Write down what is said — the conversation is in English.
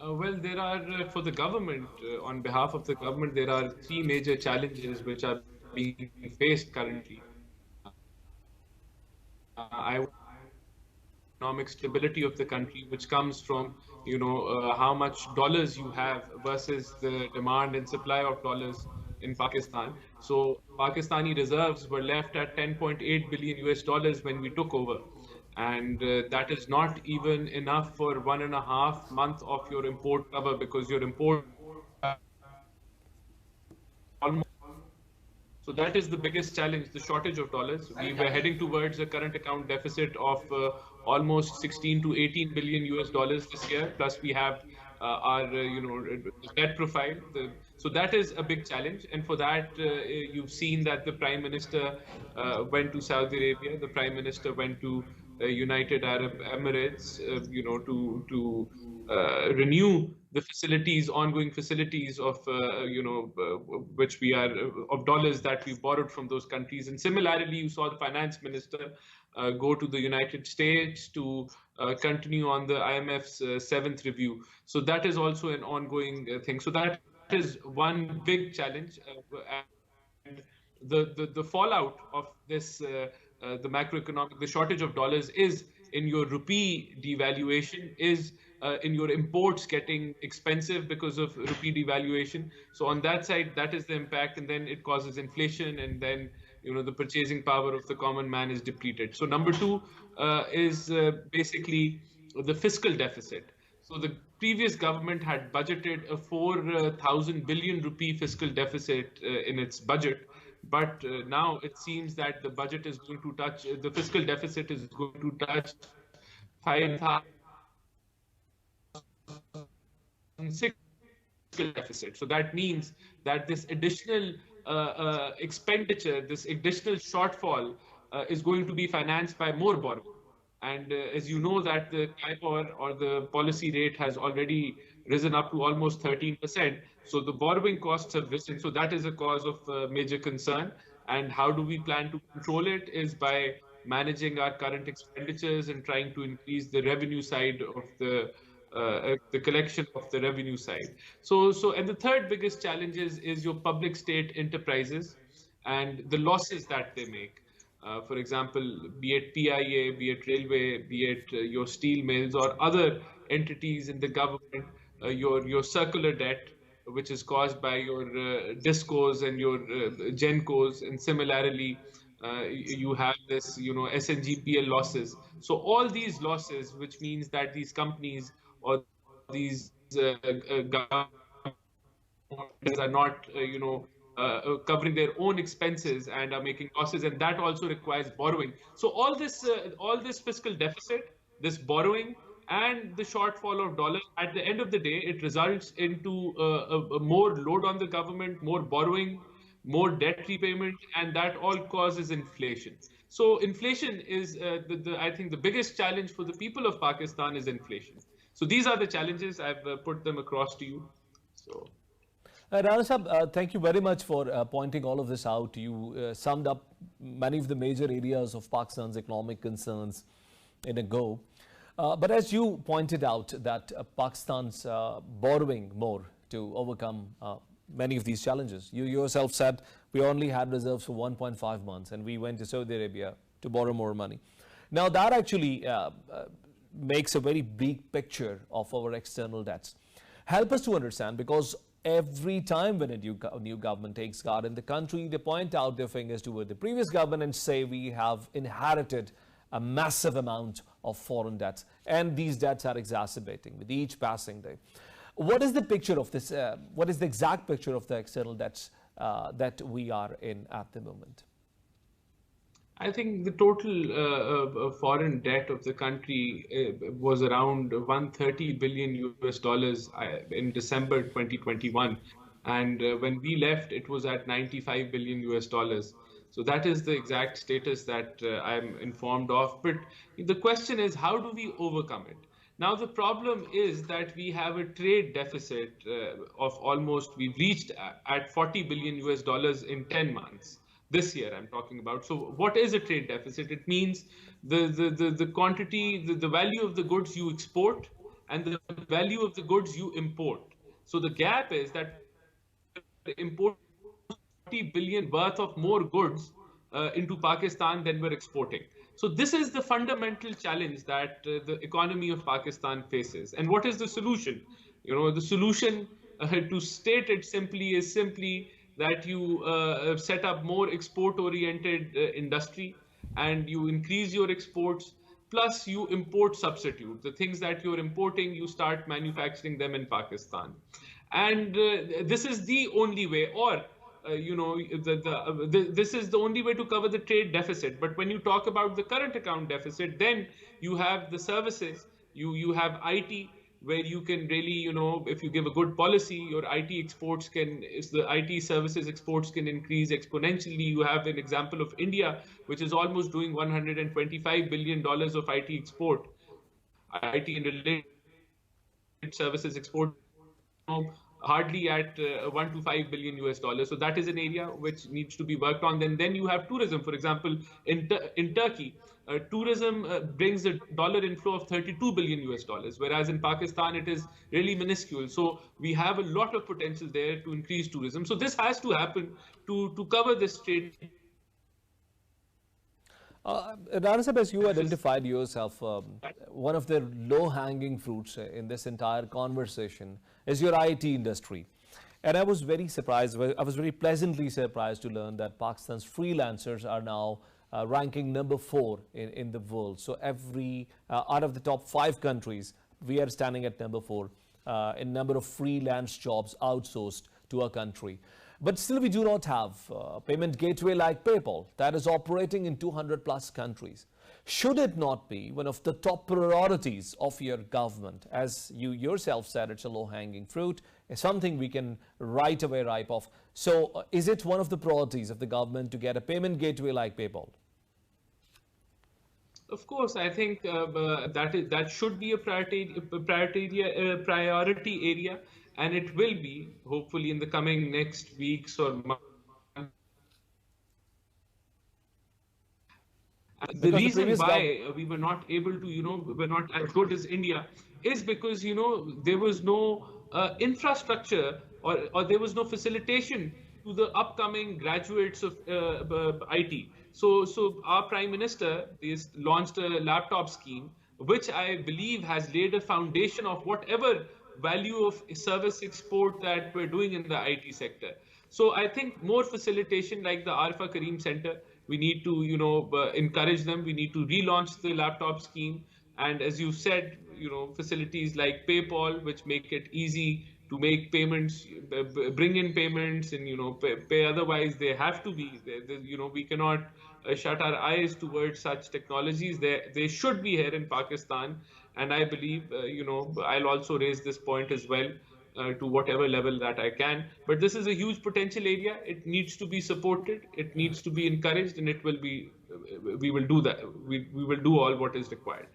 Well, there are, for the government, on behalf of the government, there are three major challenges which are being faced currently. I would say the first challenge is the economic stability of the country, which comes from, how much dollars you have versus the demand and supply of dollars in Pakistan. So Pakistani reserves were left at 10.8 billion US dollars when we took over. And that is not even enough for 1.5 months of your import cover, because your imports are almost. So that is the biggest challenge, the shortage of dollars. We were heading towards a current account deficit of almost 16 to 18 billion US dollars this year. Plus we have our, debt profile. So that is a big challenge. And for that, you've seen that the Prime Minister went to Saudi Arabia. The Prime Minister went to United Arab Emirates, to renew the facilities, ongoing facilities of, which we are, of dollars that we've borrowed from those countries. And similarly, you saw the finance minister go to the United States to continue on the IMF's seventh review. So that is also an ongoing thing. So that is one big challenge. And the fallout of this, the macroeconomic, the shortage of dollars is in your rupee devaluation, is in your imports getting expensive because of rupee devaluation. So on that side, that is the impact, and then it causes inflation, and then the purchasing power of the common man is depleted. So number two is basically the fiscal deficit. So the previous government had budgeted a 4,000 billion rupee fiscal deficit in its budget, but now it seems that the budget is going to touch, the fiscal deficit is going to touch 5,600 fiscal deficit. So that means that this additional expenditure, this additional shortfall is going to be financed by more borrowing. And as you know, that the LIBOR, or the policy rate, has already risen up to almost 13%. So the borrowing costs have risen. So that is a cause of major concern. And how do we plan to control it is by managing our current expenditures and trying to increase the revenue side of the collection of the revenue side. And the third biggest challenge is your public state enterprises and the losses that they make. For example, be it PIA, be it railway, be it your steel mills or other entities in the government, your circular debt, which is caused by your discos and your gencos, and similarly, you have this, SNGPL losses. So all these losses, which means that these companies or these governments are not, covering their own expenses and are making losses, and that also requires borrowing. So all this fiscal deficit, this borrowing, and the shortfall of dollars, at the end of the day, it results into a more load on the government, more borrowing, more debt repayment, and that all causes inflation. So inflation is, I think, the biggest challenge for the people of Pakistan is inflation. So these are the challenges. I've put them across to you. So. Rana Sahab, thank you very much for pointing all of this out. You summed up many of the major areas of Pakistan's economic concerns in a go. But as you pointed out, that Pakistan's borrowing more to overcome many of these challenges. You yourself said we only had reserves for 1.5 months and we went to Saudi Arabia to borrow more money. Now that actually makes a very bleak picture of our external debts. Help us to understand, because every time when a new government takes guard in the country, they point out their fingers toward the previous government and say we have inherited a massive amount of foreign debts, and these debts are exacerbating with each passing day. What is the picture of this? What is the exact picture of the external debts that we are in at the moment? I think the total foreign debt of the country was around 130 billion US dollars in December 2021. And when we left, it was at 95 billion US dollars. So that is the exact status that I'm informed of. But the question is, how do we overcome it? Now, the problem is that we have a trade deficit of almost, we've reached at 40 billion US dollars in 10 months. This year I'm talking about. So what is a trade deficit? It means the quantity, the value of the goods you export and the value of the goods you import. So the gap is that we're importing almost 40 billion worth of more goods into Pakistan than we're exporting. So this is the fundamental challenge that the economy of Pakistan faces. And what is the solution? The solution, to state it simply, is simply that you set up more export-oriented industry, and you increase your exports. Plus, you import substitute. The things that you're importing, you start manufacturing them in Pakistan. And this is the only way, or this is the only way to cover the trade deficit. But when you talk about the current account deficit, then you have the services, you have IT, where you can really, if you give a good policy, your IT exports can, is the IT services exports can increase exponentially. You have an example of India, which is almost doing $125 billion of IT export, IT and related services export, hardly at 1 to 5 billion US dollars. So that is an area which needs to be worked on. Then you have tourism, for example, in Turkey. Tourism brings a dollar inflow of 32 billion US dollars, whereas in Pakistan it is really minuscule. So we have a lot of potential there to increase tourism. So this has to happen to cover this trade Rana Sahib, as you deficit. identified yourself, one of the low-hanging fruits in this entire conversation is your IT industry. And I was very surprised, I was very pleasantly surprised to learn that Pakistan's freelancers are now ranking number 4 in the world. So out of the top 5 countries, we are standing at number 4 in number of freelance jobs outsourced to our country. But still, we do not have a payment gateway like PayPal that is operating in 200 plus countries. Should it not be one of the top priorities of your government? As you yourself said, it's a low-hanging fruit. It's something we can right away ripe off. So is it one of the priorities of the government to get a payment gateway like PayPal? Of course, I think that should be a priority area, and it will be, hopefully, in the coming next weeks or months. And the Because the reason previous government. why we were not able to, we're not as good as India, is because, there was no infrastructure, or there was no facilitation to the upcoming graduates of IT. So our Prime Minister is launched a laptop scheme, which I believe has laid a foundation of whatever value of service export that we're doing in the IT sector. So I think more facilitation, like the Arfa Kareem Center, we need to, encourage them. We need to relaunch the laptop scheme. And as you said, facilities like PayPal, which make it easy to make payments, bring in payments, and, pay. Otherwise, they have to be, we cannot shut our eyes towards such technologies. They should be here in Pakistan. And I believe, I'll also raise this point as well, to whatever level that I can. But this is a huge potential area. It needs to be supported. It needs to be encouraged, and we will do that. We will do all what is required.